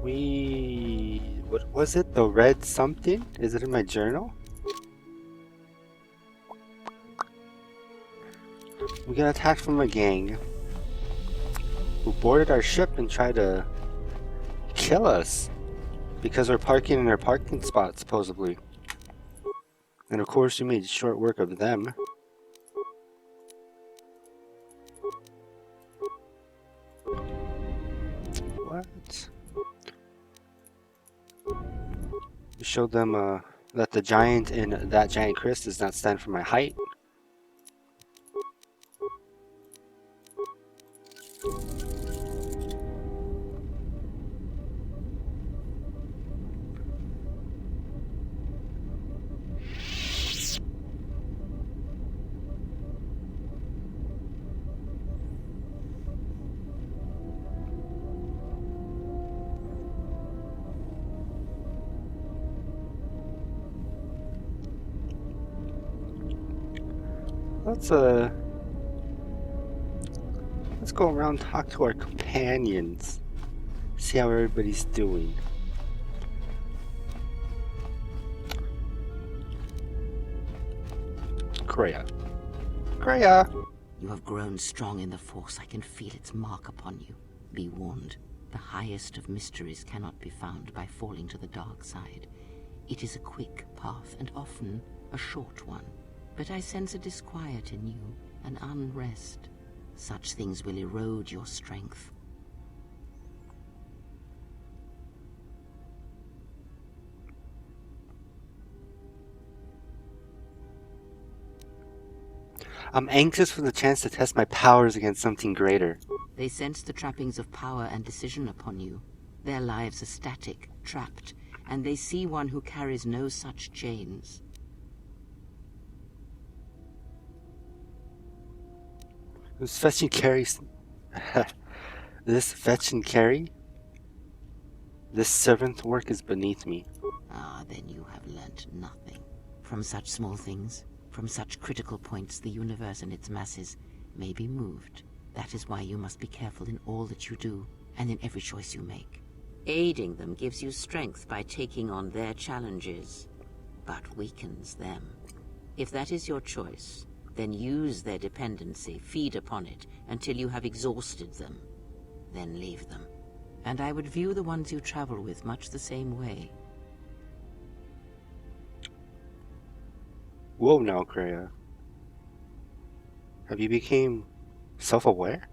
What was it? The red something? Is it in my journal? We got attacked from a gang who boarded our ship and tried to kill us because we're parking in our parking spot, supposedly. And of course, we made short work of them. What? We showed them that the giant in ThatGiantChris does not stand for my height. Let's go around and talk to our companions. See how everybody's doing. Kreia. Kreia! You have grown strong in the Force. I can feel its mark upon you. Be warned. The highest of mysteries cannot be found by falling to the dark side. It is a quick path, and often a short one. But I sense a disquiet in you, an unrest. Such things will erode your strength. I'm anxious for the chance to test my powers against something greater. They sense the trappings of power and decision upon you. Their lives are static, trapped, and they see one who carries no such chains. This fetch and carry... This fetch and carry? This servant work is beneath me. Ah, then you have learnt nothing. From such small things, from such critical points, the universe and its masses may be moved. That is why you must be careful in all that you do, and in every choice you make. Aiding them gives you strength by taking on their challenges, but weakens them. If that is your choice, then use their dependency, feed upon it, until you have exhausted them. Then leave them. And I would view the ones you travel with much the same way. Whoa now, Kreia. Have you become self-aware?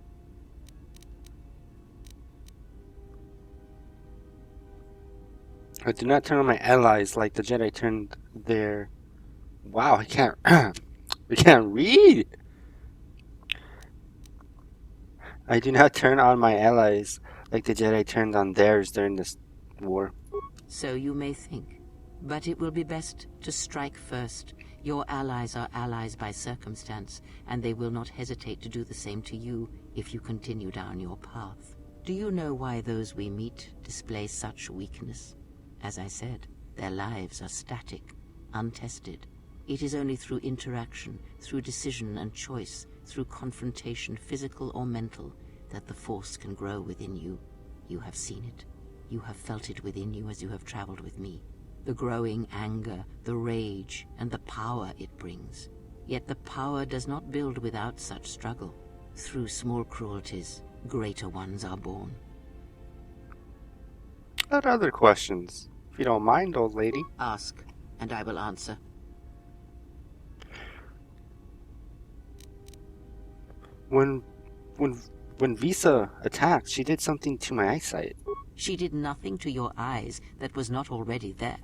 I do not turn on my allies like the Jedi turned their... Wow, I can't... I can't read! I do not turn on my allies like the Jedi turned on theirs during this war. So you may think. But it will be best to strike first. Your allies are allies by circumstance, and they will not hesitate to do the same to you if you continue down your path. Do you know why those we meet display such weakness? As I said, their lives are static, untested. It is only through interaction, through decision and choice, through confrontation, physical or mental, that the Force can grow within you. You have seen it. You have felt it within you as you have traveled with me. The growing anger, the rage, and the power it brings. Yet the power does not build without such struggle. Through small cruelties, greater ones are born. What other questions? If you don't mind, old lady. Ask, and I will answer. When Visa attacked, she did something to my eyesight. She did nothing to your eyes that was not already there.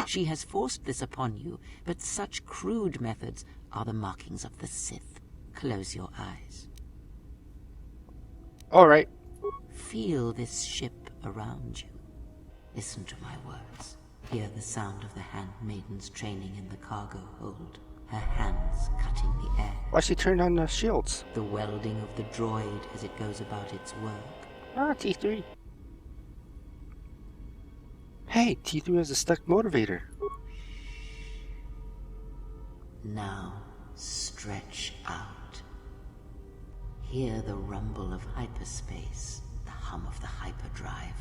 She has forced this upon you, but such crude methods are the markings of the Sith. Close your eyes. All right. Feel this ship around you. Listen to my words. Hear the sound of the handmaidens training in the cargo hold. Her hands cutting the air. Why she turned on the shields? The welding of the droid as it goes about its work. Ah, T3. Hey, T3 has a stuck motivator. Now, stretch out. Hear the rumble of hyperspace, the hum of the hyperdrive.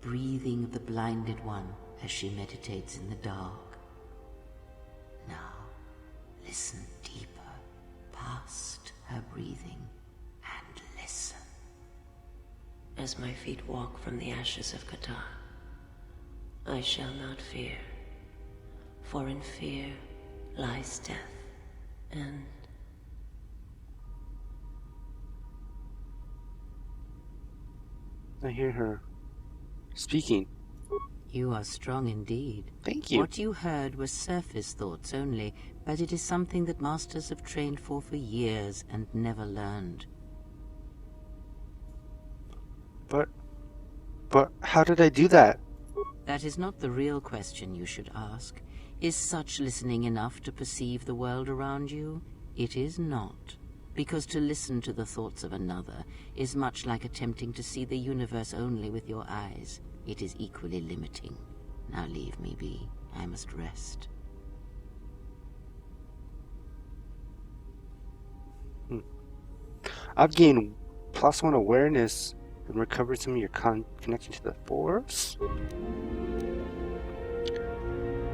breathing of the blinded one as she meditates in the dark. Now, listen deeper, past her breathing, and listen. As my feet walk from the ashes of Qatar, I shall not fear, for in fear lies death, and... I hear her speaking. You are strong indeed. Thank you. What you heard was surface thoughts only, but it is something that masters have trained for years and never learned. But how did I do that? That is not the real question you should ask. Is such listening enough to perceive the world around you? It is not. Because to listen to the thoughts of another is much like attempting to see the universe only with your eyes. It is equally limiting. Now leave me be. I must rest. I've gained +1 awareness and recovered some of your connection to the Force.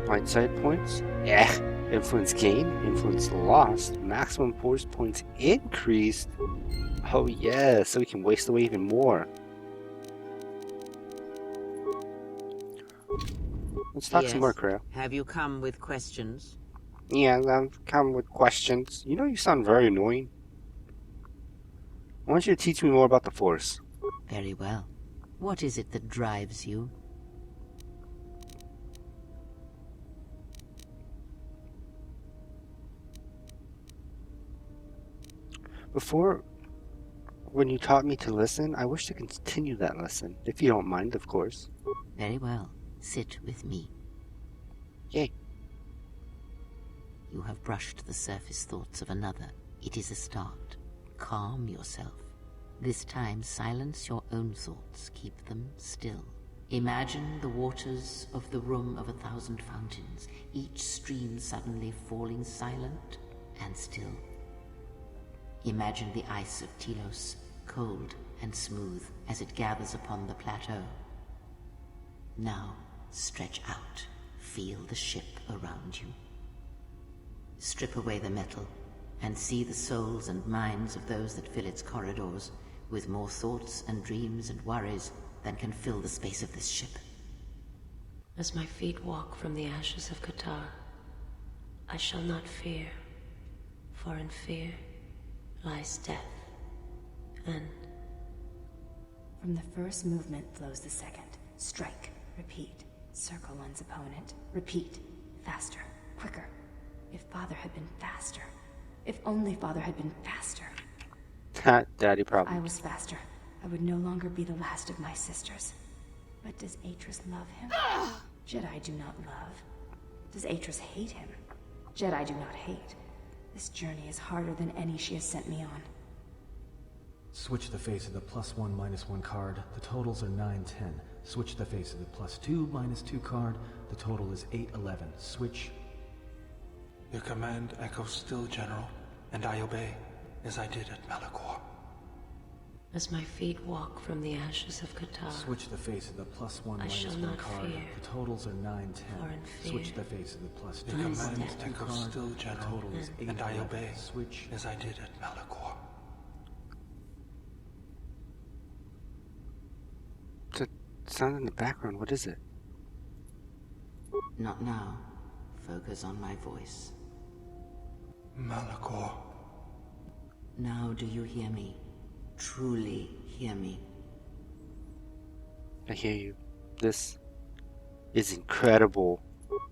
Blind points. Yeah. Influence gain. Influence lost. Maximum force points increased. Oh yeah, so we can waste away even more. Let's talk some more, Creo. Have you come with questions? Yeah, I've come with questions. You know you sound very annoying. I want you to teach me more about the Force. Very well. What is it that drives you? Before, when you taught me to listen, I wish to continue that lesson. If you don't mind, of course. Very well. Sit with me. Yay. You have brushed the surface thoughts of another. It is a start. Calm yourself. This time, silence your own thoughts. Keep them still. Imagine the waters of the room of 1,000 fountains, each stream suddenly falling silent and still. Imagine the ice of Telos, cold and smooth as it gathers upon the plateau. Now, stretch out. Feel the ship around you. Strip away the metal and see the souls and minds of those that fill its corridors with more thoughts and dreams and worries than can fill the space of this ship. As my feet walk from the ashes of Qatar, I shall not fear, for in fear lies death, and... From the first movement flows the second. Strike, repeat, circle one's opponent, repeat, faster, quicker. If Father had been faster. If only Father had been faster. Daddy If problem. I was faster, I would no longer be the last of my sisters. But does Atris love him? Jedi do not love. Does Atris hate him? Jedi do not hate. This journey is harder than any she has sent me on. Switch the face of the +1 -1 card. The totals are 9, 10. Switch the face of the +2 -2 card. The total is 8, 11. Switch. Your command echoes still, General, and I obey, as I did at Malachor. As my feet walk from the ashes of Qatar, Switch the face of the +1 I shall -1 not card. fear. The totals are 9, 10. For in fear Switch the face of the +2 Your lies command death. echoes card. still, The General, total is 8, and I 11. obey, Switch. as I did at Malachor. The sound in the background, what is it? Not now. Focus on my voice. Malachor. Now do you hear me? Truly hear me? I hear you. This is incredible.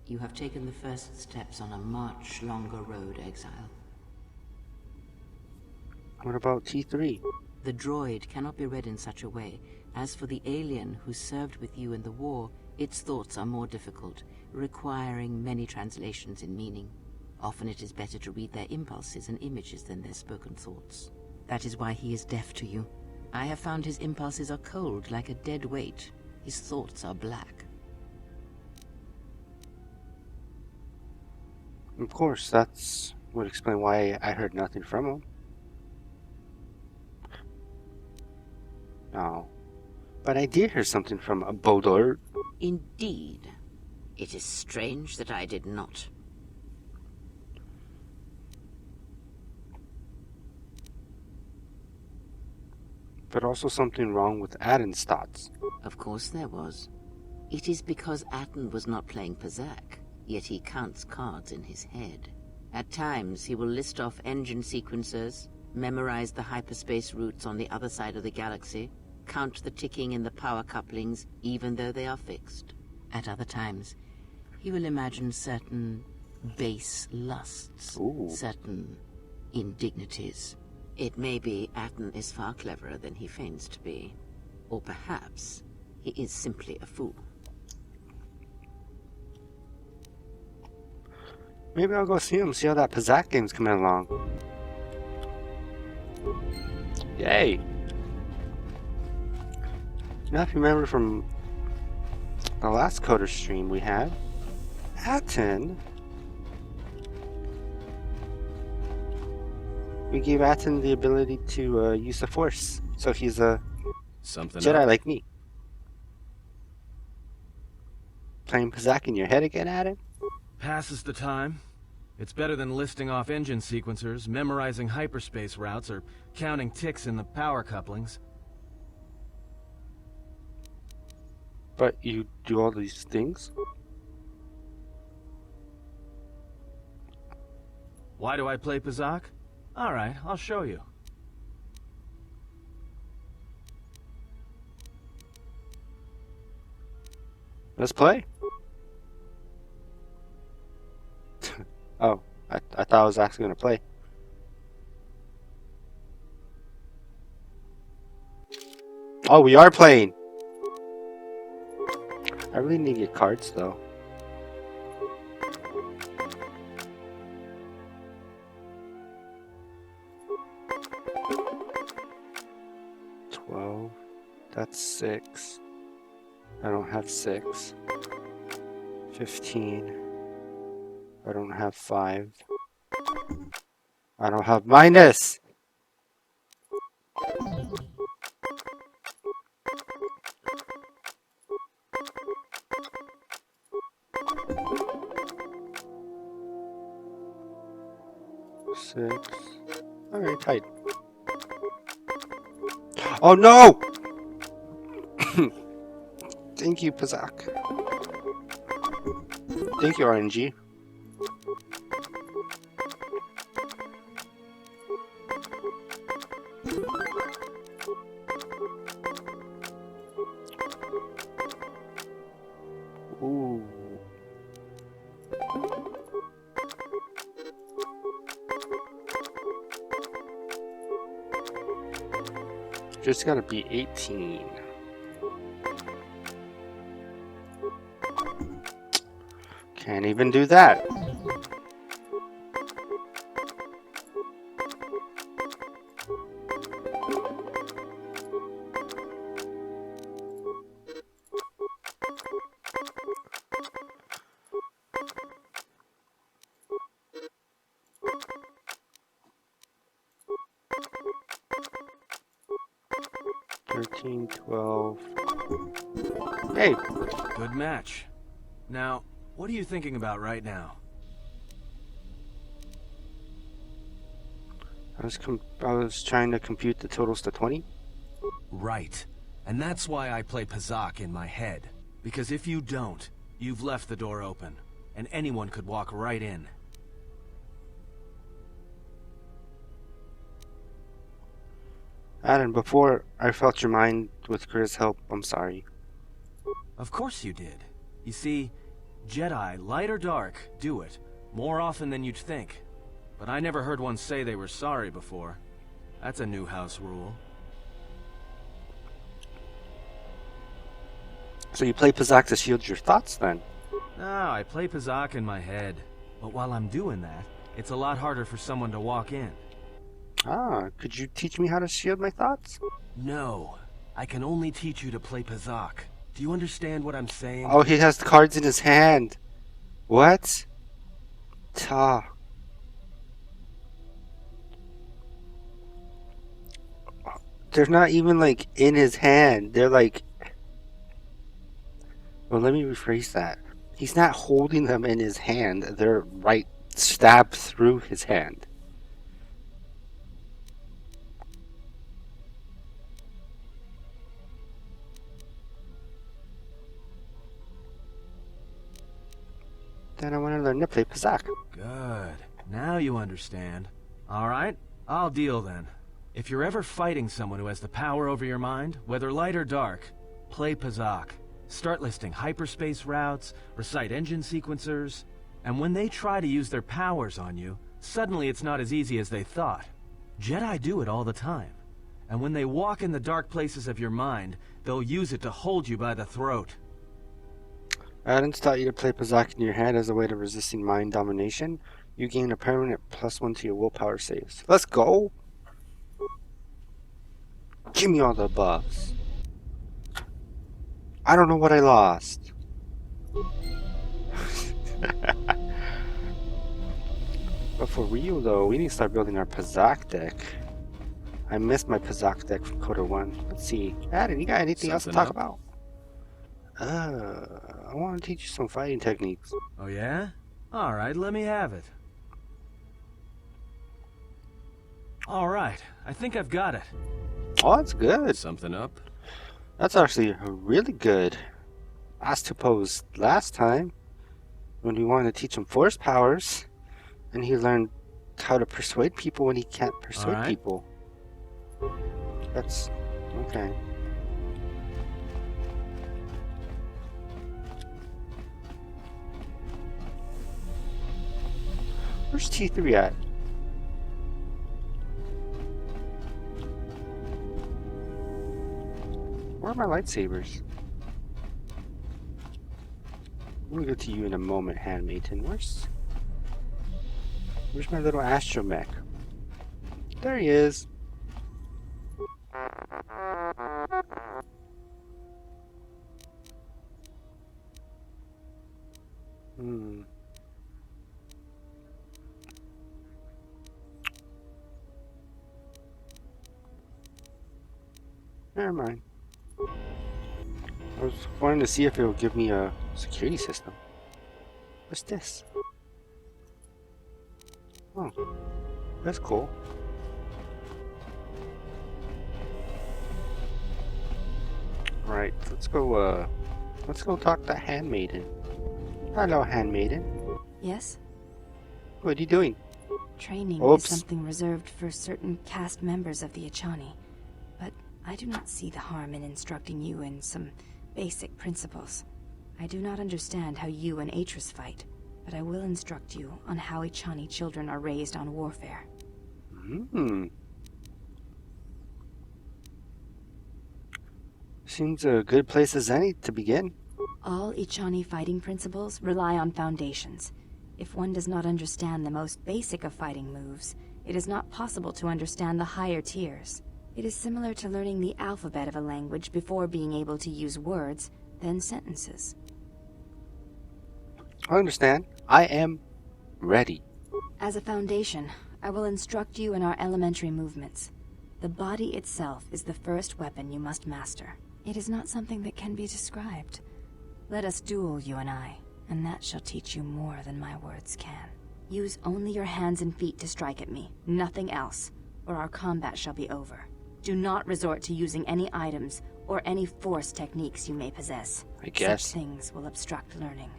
You have taken the first steps on a much longer road, Exile. What about T3? The droid cannot be read in such a way. As for the alien who served with you in the war, its thoughts are more difficult, requiring many translations in meaning. Often it is better to read their impulses and images than their spoken thoughts. That is why he is deaf to you. I have found his impulses are cold, like a dead weight. His thoughts are black. Of course, that's would explain why I heard nothing from him. Now, But I did hear something from a Bodor. Indeed. It is strange that I did not. But also something wrong with Aden's thoughts. Of course there was. It is because Atten was not playing Pazak, yet he counts cards in his head. At times, he will list off engine sequencers, memorize the hyperspace routes on the other side of the galaxy, count the ticking in the power couplings, even though they are fixed. At other times, he will imagine certain base lusts, Ooh. certain indignities. It may be Atten is far cleverer than he feigns to be. Or perhaps he is simply a fool. Maybe I'll go see him, see how that Pazak game's coming along. Yay! Now, if you remember from the last Coder stream we had, Atten, we gave Atten the ability to use the Force, so he's a Something Jedi up? like me. Playing Pazak in your head again, Atten? Passes the time. It's better than listing off engine sequencers, memorizing hyperspace routes, or counting ticks in the power couplings. But you do all these things? Why do I play Pazak? Alright, I'll show you. Let's play. Oh, I thought I was actually going to play. Oh, we are playing! I really need to get cards, though. $12. That's 6. I don't have 6. 15. I don't have 5. I don't have minus! Six. Alright, tight. Oh no! Thank you, Pazak. Thank you, RNG. Ooh. Just gotta be 18. Can't even do that. $13, $12. Hey, Good match. Now, what are you thinking about right now? I was trying to compute the totals to 20. Right. And that's why I play Pazak in my head. Because if you don't, you've left the door open, and anyone could walk right in. Adam, before I felt your mind with Chris' help, I'm sorry. Of course you did. You see, Jedi, light or dark, do it, more often than you'd think. But I never heard one say they were sorry before. That's a new house rule. So you play Pazak to shield your thoughts then? No, I play Pazak in my head. But while I'm doing that, it's a lot harder for someone to walk in. Ah, could you teach me how to shield my thoughts? No, I can only teach you to play Pazak. Do you understand what I'm saying? Oh, he has the cards in his hand. What? Ta. They're not even like in his hand. They're like Well, let me rephrase that. He's not holding them in his hand. They're right stabbed through his hand. Then I want to learn to play Pazak. Good. Now you understand. Alright, I'll deal then. If you're ever fighting someone who has the power over your mind, whether light or dark, play Pazak. Start listing hyperspace routes, recite engine sequencers, and when they try to use their powers on you, suddenly it's not as easy as they thought. Jedi do it all the time. And when they walk in the dark places of your mind, they'll use it to hold you by the throat. Adams taught you to play Pazak in your head as a way to resisting mind domination. You gain a permanent +1 to your willpower saves. Let's go! Give me all the buffs. I don't know what I lost. But for real though, we need to start building our Pazak deck. I missed my Pazak deck from Coda 1. Let's see. Adam, you got anything else to talk about? I want to teach you some fighting techniques. Oh yeah? Alright, let me have it. Alright, I think I've got it. Oh, that's good. Something up? That's actually really good. Asked to pose last time when we wanted to teach him force powers, and he learned how to persuade people when he can't persuade people. That's okay. Where's T3 at? Where are my lightsabers? We'll get to you in a moment, handmaiden. Where's my little astromech? There he is. Never mind. I was wanting to see if it would give me a security system. What's this? Oh, that's cool. Right, let's go talk to Handmaiden. Hello, Handmaiden. Yes? What are you doing? Training Oops. is something reserved for certain caste members of the Echani. But I do not see the harm in instructing you in some basic principles. I do not understand how you and Atris fight, but I will instruct you on how Echani children are raised on warfare. Seems a good place as any to begin. All Echani fighting principles rely on foundations. If one does not understand the most basic of fighting moves, it is not possible to understand the higher tiers. It is similar to learning the alphabet of a language before being able to use words, then sentences. I understand. I am ready. As a foundation, I will instruct you in our elementary movements. The body itself is the first weapon you must master. It is not something that can be described. Let us duel, you and I, and that shall teach you more than my words can. Use only your hands and feet to strike at me, nothing else, or our combat shall be over. Do not resort to using any items or any force techniques you may possess. I guess. Such things will obstruct learning.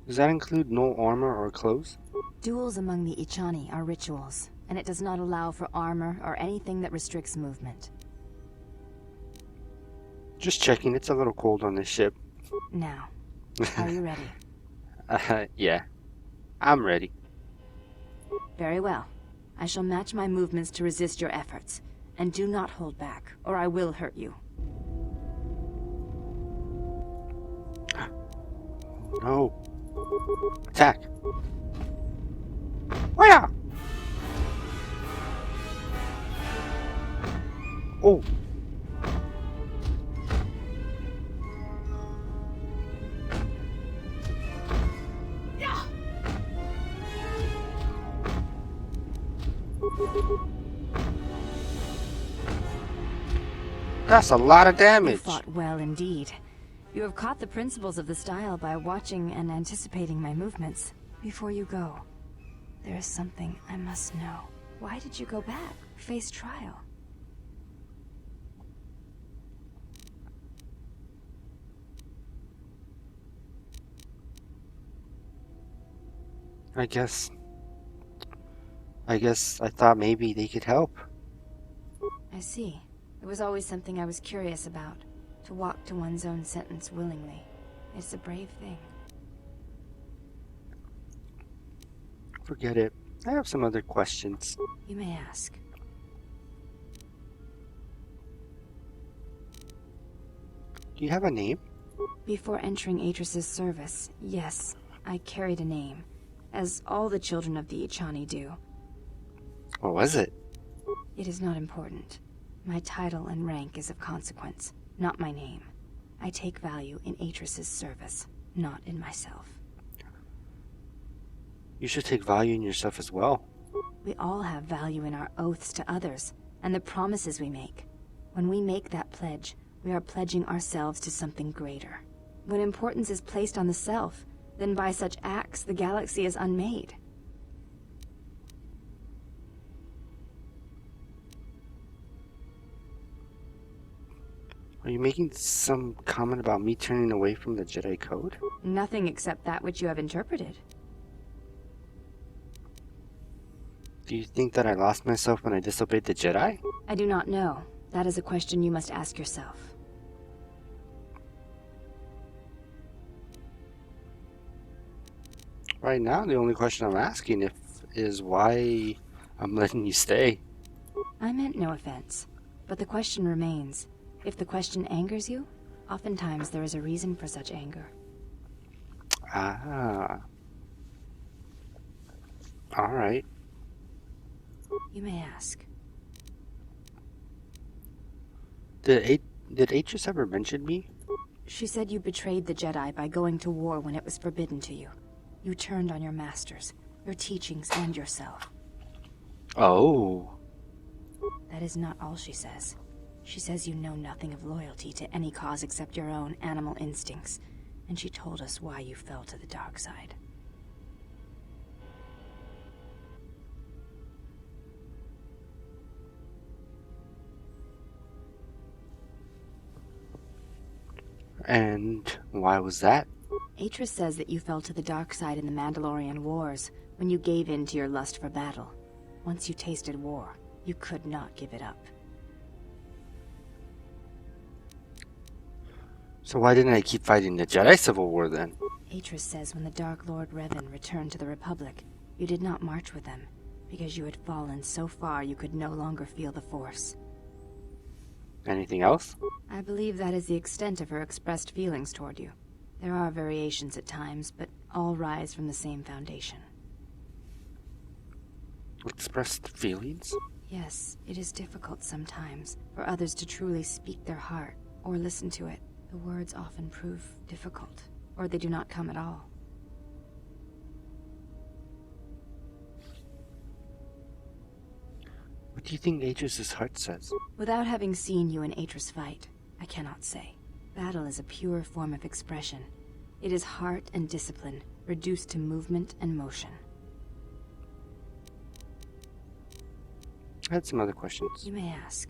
Does that include no armor or clothes? Duels among the Echani are rituals, and it does not allow for armor or anything that restricts movement. Just checking. It's a little cold on this ship. Now, are you ready? Yeah. I'm ready. Very well. I shall match my movements to resist your efforts, and do not hold back, or I will hurt you. No. Attack. Where? Oh. That's a lot of You damage. fought well indeed. You have caught the principles of the style by watching and anticipating my movements. Before you go, there is something I must know. Why did you go back? Face trial. I guess I thought maybe they could help. I see. It was always something I was curious about. To walk to one's own sentence willingly. It's a brave thing. Forget it. I have some other questions. You may ask. Do you have a name? Before entering Atris's service, yes, I carried a name. As all the children of the Ichani do. What was it? It is not important. My title and rank is of consequence, not my name. I take value in Atris's service, not in myself. You should take value in yourself as well. We all have value in our oaths to others, and the promises we make. When we make that pledge, we are pledging ourselves to something greater. When importance is placed on the self, then by such acts the galaxy is unmade. Are you making some comment about me turning away from the Jedi Code? Nothing except that which you have interpreted. Do you think that I lost myself when I disobeyed the Jedi? I do not know. That is a question you must ask yourself. Right now, the only question I'm asking is why I'm letting you stay. I meant no offense, but the question remains. If the question angers you, oftentimes there is a reason for such anger. Ah. Alright. You may ask. Did Atris ever mention me? She said you betrayed the Jedi by going to war when it was forbidden to you. You turned on your masters, your teachings, and yourself. Oh. That is not all she says. She says you know nothing of loyalty to any cause except your own animal instincts, and she told us why you fell to the dark side. And why was that? Atris says that you fell to the dark side in the Mandalorian Wars, when you gave in to your lust for battle. Once you tasted war, you could not give it up. So why didn't I keep fighting the Jedi Civil War then? Atris says when the Dark Lord Revan returned to the Republic, you did not march with them, because you had fallen so far you could no longer feel the Force. Anything else? I believe that is the extent of her expressed feelings toward you. There are variations at times, but all rise from the same foundation. Expressed feelings? Yes, it is difficult sometimes for others to truly speak their heart or listen to it. The words often prove difficult, or they do not come at all. What do you think Atris's heart says? Without having seen you and Atris fight, I cannot say. Battle is a pure form of expression. It is heart and discipline, reduced to movement and motion. I had some other questions. You may ask.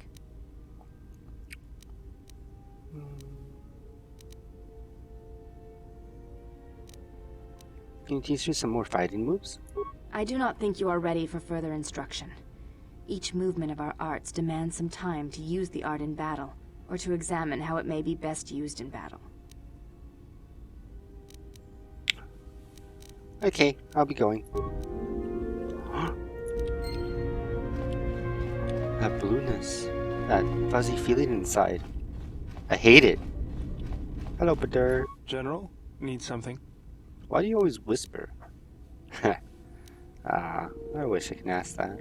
Can you teach me some more fighting moves? I do not think you are ready for further instruction. Each movement of our arts demands some time to use the art in battle, or to examine how it may be best used in battle. Okay, I'll be going. That blueness, that fuzzy feeling inside. I hate it. Hello, Badur. General, need something? Why do you always whisper? I wish I can ask that.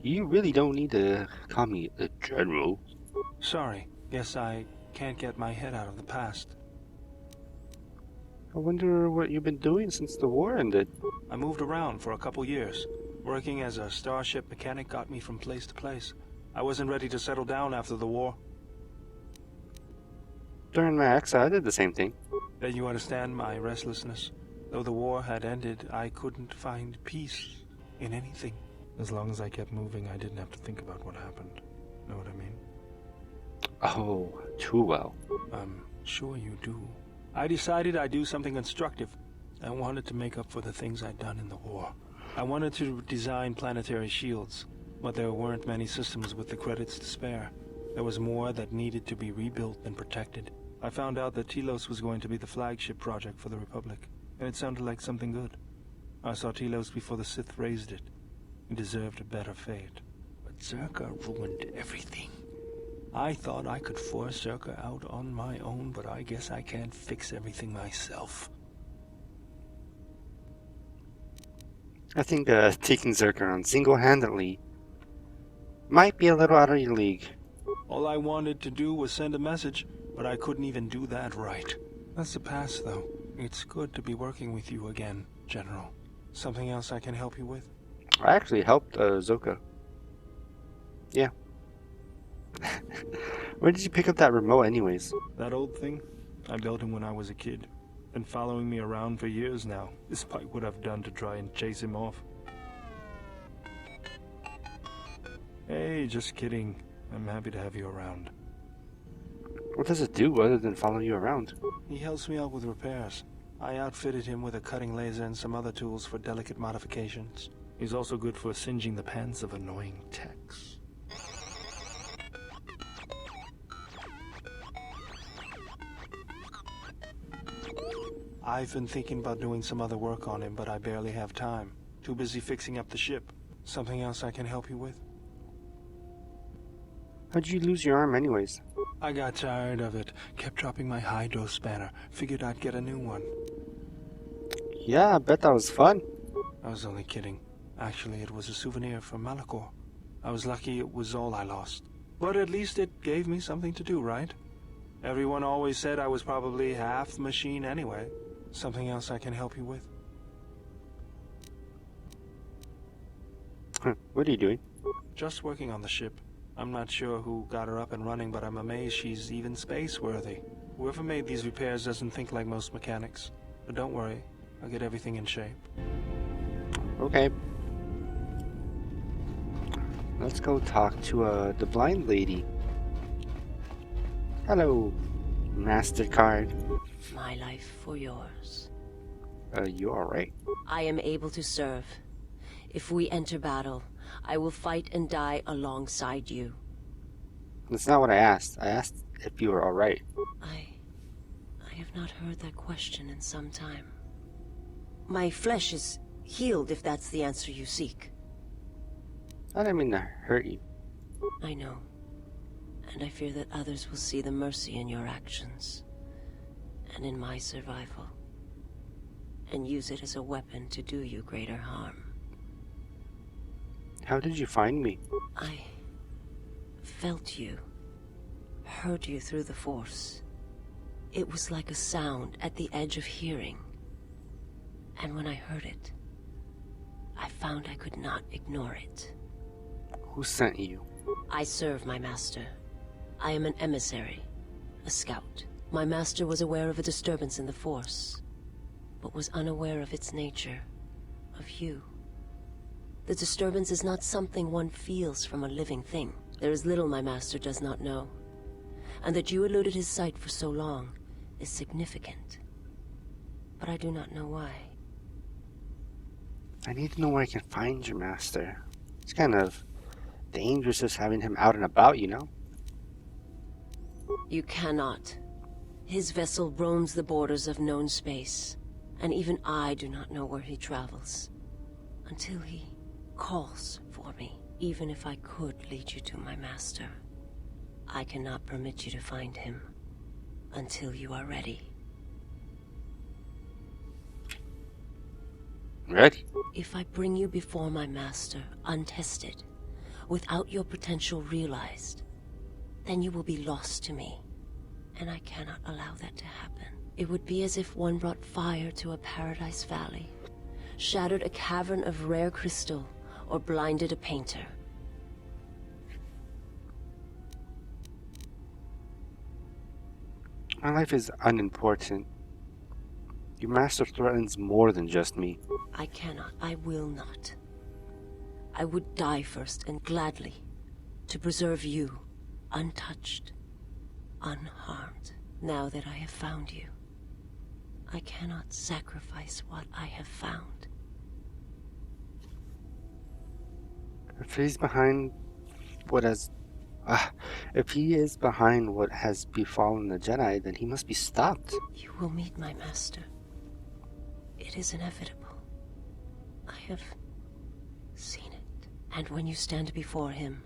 You really don't need to call me a general. Sorry, guess I can't get my head out of the past. I wonder what you've been doing since the war ended. I moved around for a couple years. Working as a starship mechanic got me from place to place. I wasn't ready to settle down after the war. During my exile, I did the same thing. Then you understand my restlessness. Though the war had ended, I couldn't find peace in anything. As long as I kept moving, I didn't have to think about what happened. Know what I mean? Oh, too well. I'm sure you do. I decided I'd do something constructive. I wanted to make up for the things I'd done in the war. I wanted to design planetary shields, but there weren't many systems with the credits to spare. There was more that needed to be rebuilt and protected. I found out that Telos was going to be the flagship project for the Republic, and it sounded like something good. I saw Telos before the Sith raised it. It deserved a better fate. But Zerka ruined everything. I thought I could force Zerka out on my own, but I guess I can't fix everything myself. I think taking Zerka on single-handedly might be a little out of your league. All I wanted to do was send a message, but I couldn't even do that right. That's the past, though. It's good to be working with you again, General. Something else I can help you with? I actually helped Zoka. Yeah. Where did you pick up that remote anyways? That old thing? I built him when I was a kid. Been following me around for years now, despite what I've done to try and chase him off. Hey, just kidding. I'm happy to have you around. What does it do other than follow you around? He helps me out with repairs. I outfitted him with a cutting laser and some other tools for delicate modifications. He's also good for singeing the pants of annoying techs. I've been thinking about doing some other work on him, but I barely have time. Too busy fixing up the ship. Something else I can help you with? How'd you lose your arm anyways? I got tired of it. Kept dropping my hydro spanner. Figured I'd get a new one. Yeah, I bet that was fun. I was only kidding. Actually, it was a souvenir from Malachor. I was lucky it was all I lost. But at least it gave me something to do, right? Everyone always said I was probably half machine anyway. Something else I can help you with? What are you doing? Just working on the ship. I'm not sure who got her up and running, but I'm amazed she's even space-worthy. Whoever made these repairs doesn't think like most mechanics. But don't worry, I'll get everything in shape. Okay. Let's go talk to the blind lady. Hello, MasterCard. My life for yours. You alright? I am able to serve. If we enter battle, I will fight and die alongside you. That's not what I asked. I asked if you were alright. I have not heard that question in some time. My flesh is healed, if that's the answer you seek. I didn't mean to hurt you. I know. And I fear that others will see the mercy in your actions. And in my survival. And use it as a weapon to do you greater harm. How did you find me? I felt you. Heard you through the Force. It was like a sound at the edge of hearing. And when I heard it, I found I could not ignore it. Who sent you? I serve my master. I am an emissary, a scout. My master was aware of a disturbance in the Force, but was unaware of its nature, of you. The disturbance is not something one feels from a living thing. There is little my master does not know, and that you eluded his sight for so long is significant. But I do not know why. I need to know where I can find your master. It's kind of dangerous just having him out and about, you know? You cannot. His vessel roams the borders of known space, and even I do not know where he travels. Until he calls for me. Even if I could lead you to my master, I cannot permit you to find him until you are ready. Ready? If I bring you before my master, untested, without your potential realized, then you will be lost to me, and I cannot allow that to happen. It would be as if one brought fire to a paradise valley, shattered a cavern of rare crystal, or blinded a painter. My life is unimportant. Your master threatens more than just me. I cannot. I will not. I would die first, and gladly, to preserve you, untouched, unharmed. Now that I have found you, I cannot sacrifice what I have found. If he's behind what has... if he is behind what has befallen the Jedi, then he must be stopped. You will meet my master. It is inevitable. I have seen it. And when you stand before him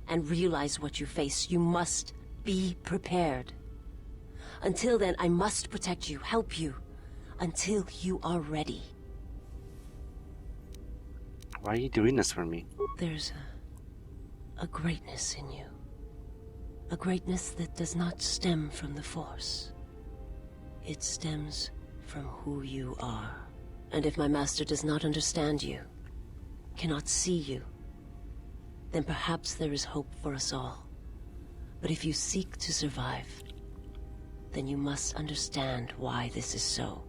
and realize what you face, you must be prepared. Until then, I must protect you, help you, until you are ready. Why are you doing this for me? There's a greatness in you. A greatness that does not stem from the Force. It stems from who you are. And if my master does not understand you, cannot see you, then perhaps there is hope for us all. But if you seek to survive, then you must understand why this is so.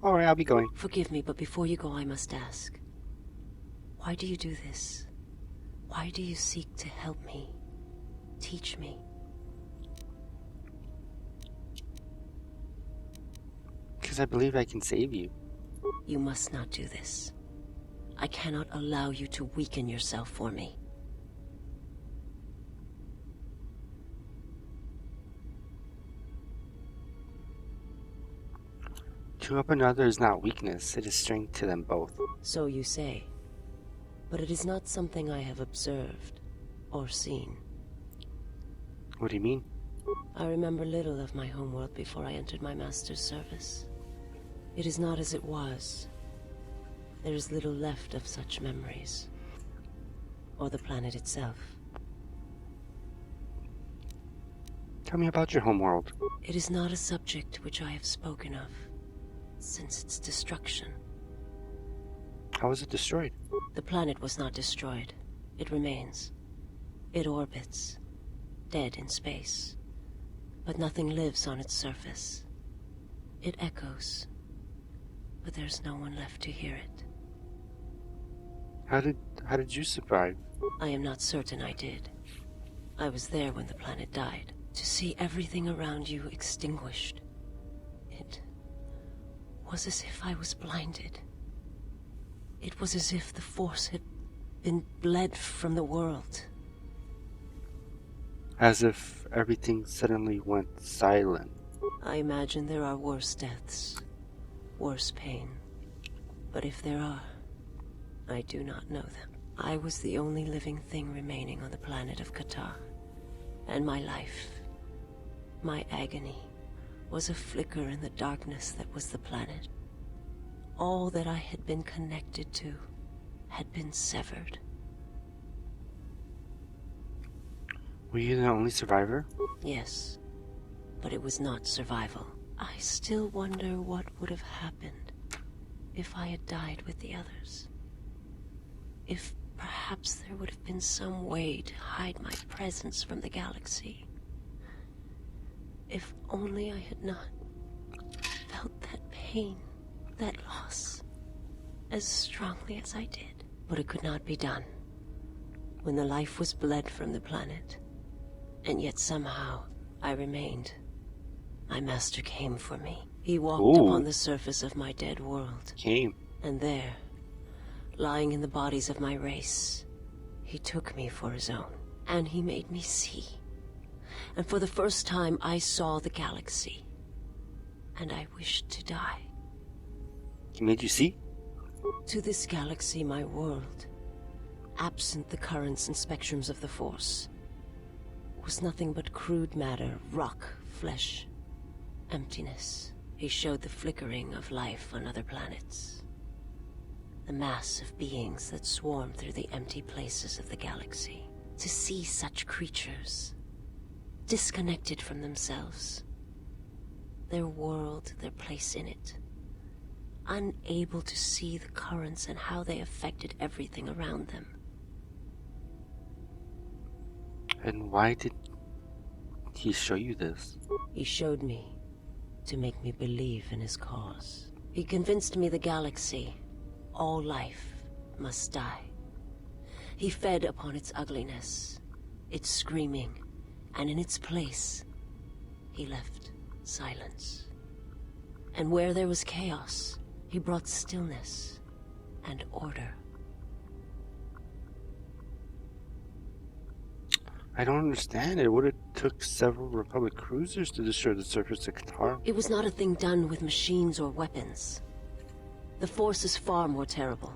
Alright, I'll be going. Forgive me, but before you go, I must ask. Why do you do this? Why do you seek to help me? Teach me? Because I believe I can save you. You must not do this. I cannot allow you to weaken yourself for me. To help another is not weakness, it is strength to them both. So you say. But it is not something I have observed or seen. What do you mean? I remember little of my homeworld before I entered my master's service. It is not as it was. There is little left of such memories. Or the planet itself. Tell me about your homeworld. It is not a subject which I have spoken of since its destruction. How was it destroyed? The planet was not destroyed. It remains. It orbits, dead in space. But nothing lives on its surface. It echoes, but there's no one left to hear it. How did you survive? I am not certain I did. I was there when the planet died. To see everything around you extinguished. It was as if I was blinded. It was as if the Force had been bled from the world. As if everything suddenly went silent. I imagine there are worse deaths, worse pain. But if there are, I do not know them. I was the only living thing remaining on the planet of Qatar. And my life, my agony, was a flicker in the darkness that was the planet. All that I had been connected to had been severed. Were you the only survivor? Yes, but it was not survival. I still wonder what would have happened if I had died with the others. If perhaps there would have been some way to hide my presence from the galaxy. If only I had not felt that pain, that loss, as strongly as I did. But it could not be done. When the life was bled from the planet, and yet somehow I remained. My master came for me. He walked upon the surface of my dead world. Came. And there, lying in the bodies of my race, he took me for his own. And he made me see. And for the first time, I saw the galaxy. And I wished to die. He made you see? To this galaxy, my world, absent the currents and spectrums of the Force, was nothing but crude matter, rock, flesh, emptiness. He showed the flickering of life on other planets. The mass of beings that swarm through the empty places of the galaxy. To see such creatures, disconnected from themselves, their world, their place in it, unable to see the currents and how they affected everything around them. And why did he show you this? He showed me to make me believe in his cause. He convinced me the galaxy, all life, must die. He fed upon its ugliness, its screaming, and in its place, he left silence. And where there was chaos, he brought stillness and order. I don't understand. It would have took several Republic cruisers to destroy the surface of Qatar. It was not a thing done with machines or weapons. The Force is far more terrible,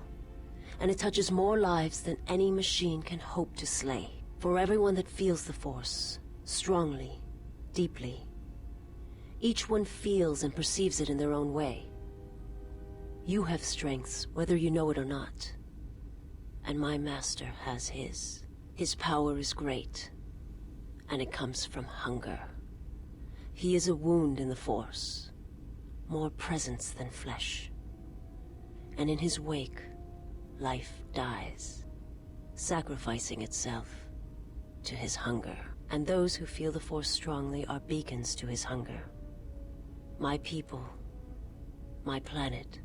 and it touches more lives than any machine can hope to slay. For everyone that feels the Force, strongly, deeply, each one feels and perceives it in their own way. You have strengths, whether you know it or not. And my master has his. His power is great, and it comes from hunger. He is a wound in the Force, more presence than flesh. And in his wake, life dies, sacrificing itself to his hunger. And those who feel the Force strongly are beacons to his hunger. My people, my planet,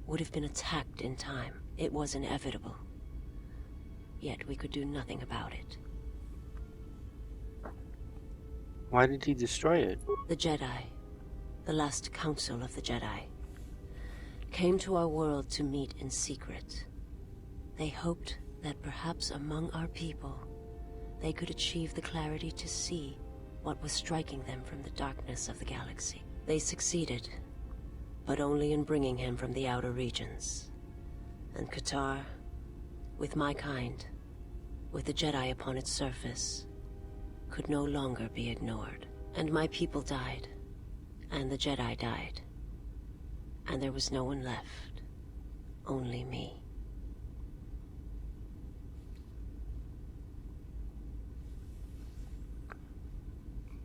would have been attacked in time. It was inevitable. Yet we could do nothing about it. Why did he destroy it? The Jedi, the last council of the Jedi, came to our world to meet in secret. They hoped that perhaps among our people, they could achieve the clarity to see what was striking them from the darkness of the galaxy. They succeeded, but only in bringing him from the outer regions. And Qatar, with my kind, with the Jedi upon its surface, could no longer be ignored. And my people died, and the Jedi died. And there was no one left, only me.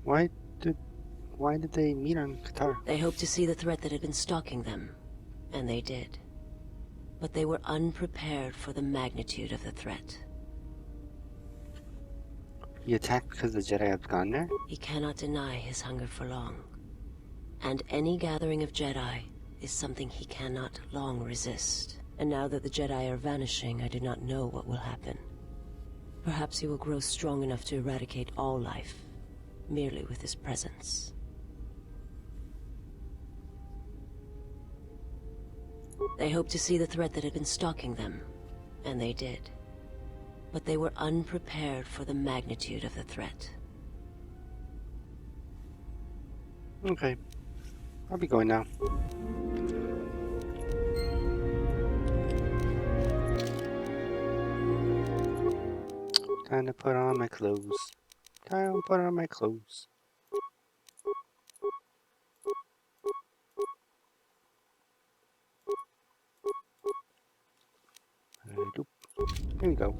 Why did they meet on Qatar? They hoped to see the threat that had been stalking them, and they did. But they were unprepared for the magnitude of the threat. He attacked because the Jedi had gone there? He cannot deny his hunger for long. And any gathering of Jedi is something he cannot long resist. And now that the Jedi are vanishing, I do not know what will happen. Perhaps he will grow strong enough to eradicate all life, merely with his presence. They hoped to see the threat that had been stalking them, and they did. But they were unprepared for the magnitude of the threat. Okay. I'll be going now. Time to put on my clothes. Time to put on my clothes. Here we go.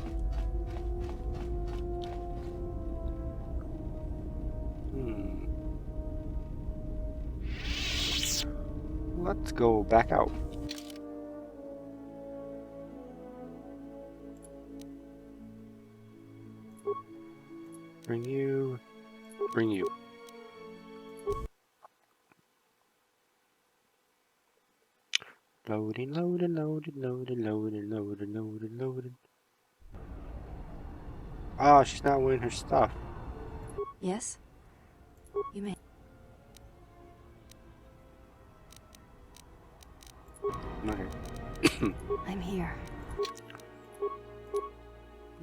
Let's go back out. Bring you. Bring you. Loading, loading, loading, loading, loading, loading, loading, loading. Oh, she's not wearing her stuff. Yes? You may. Okay. I'm here.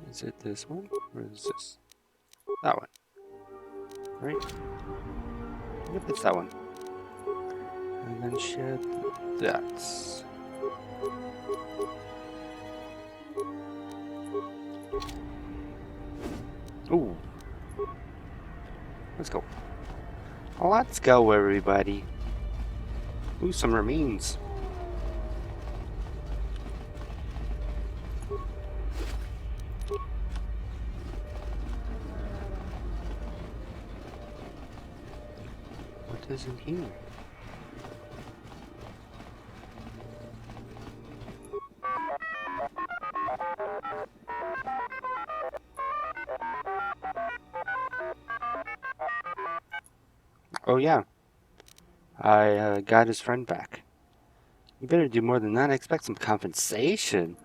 Is it this one? Or is this? That one. Right? Yep, it's that one. And then she had that. Ooh. Let's go. Let's go, everybody. Ooh, some remains. What is in here? Oh yeah, I got his friend back. You better do more than that. I expect some compensation.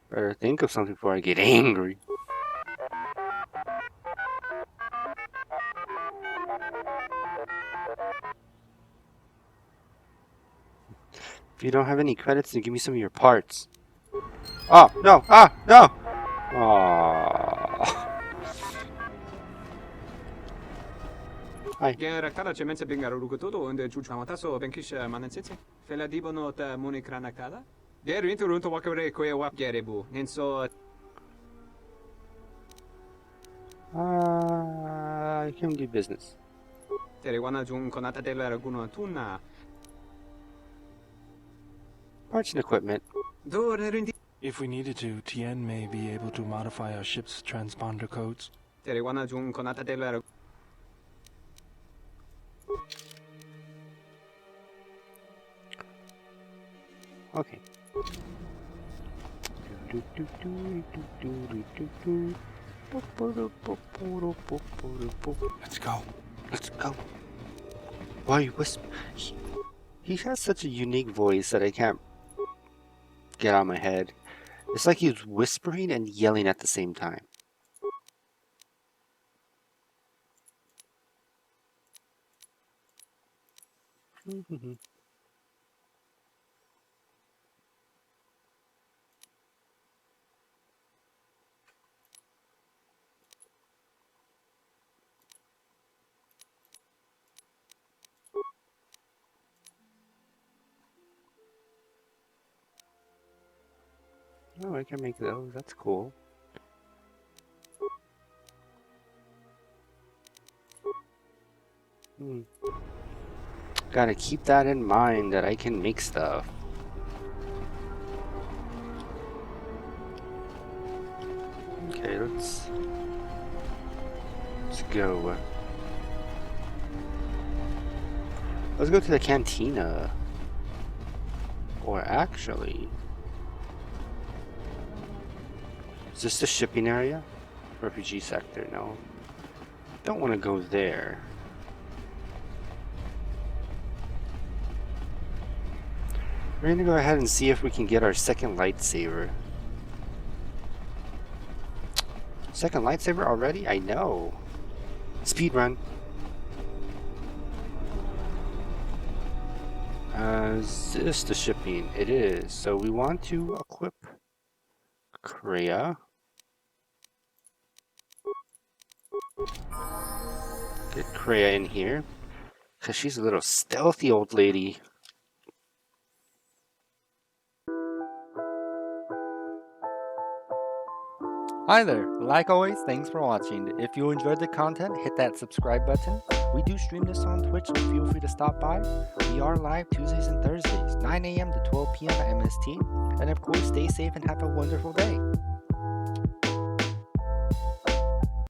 Better think of something before I get angry. If you don't have any credits, then give me some of your parts. Oh, no! Ah, no! Aww. Hi. Rakala cemense bingar rugutodo und juchamataso benkisha manensitsi. Fela dibono ta munikranakala. Der interunto wakare koe wap gerebu. Nenso I can do business. terewana jun konata della raguno tuna. Parts and equipment. Do rendi If we needed to, Tien may be able to modify our ship's transponder codes. terewana jun konata della Okay. Let's go. Let's go. Why you whisper? He has such a unique voice that I can't get out of my head. It's like he's whispering and yelling at the same time. Oh, I can make those. That's cool. Gotta keep that in mind that I can make stuff. Okay, let's go. Let's go to the cantina. Or actually, is this the shipping area? Refugee sector, no. Don't want to go there. We're gonna go ahead and see if we can get our second lightsaber. Second lightsaber already? I know. Speed run. Is this the shipping? It is. So we want to equip Kreia. Get Kreia in here. Because she's a little stealthy old lady. Hi there, like always, thanks for watching. If you enjoyed the content, hit that subscribe button. We do stream this on Twitch, so feel free to stop by. We are live Tuesdays and Thursdays, 9 a.m. to 12 p.m. at MST. And of course, stay safe and have a wonderful day.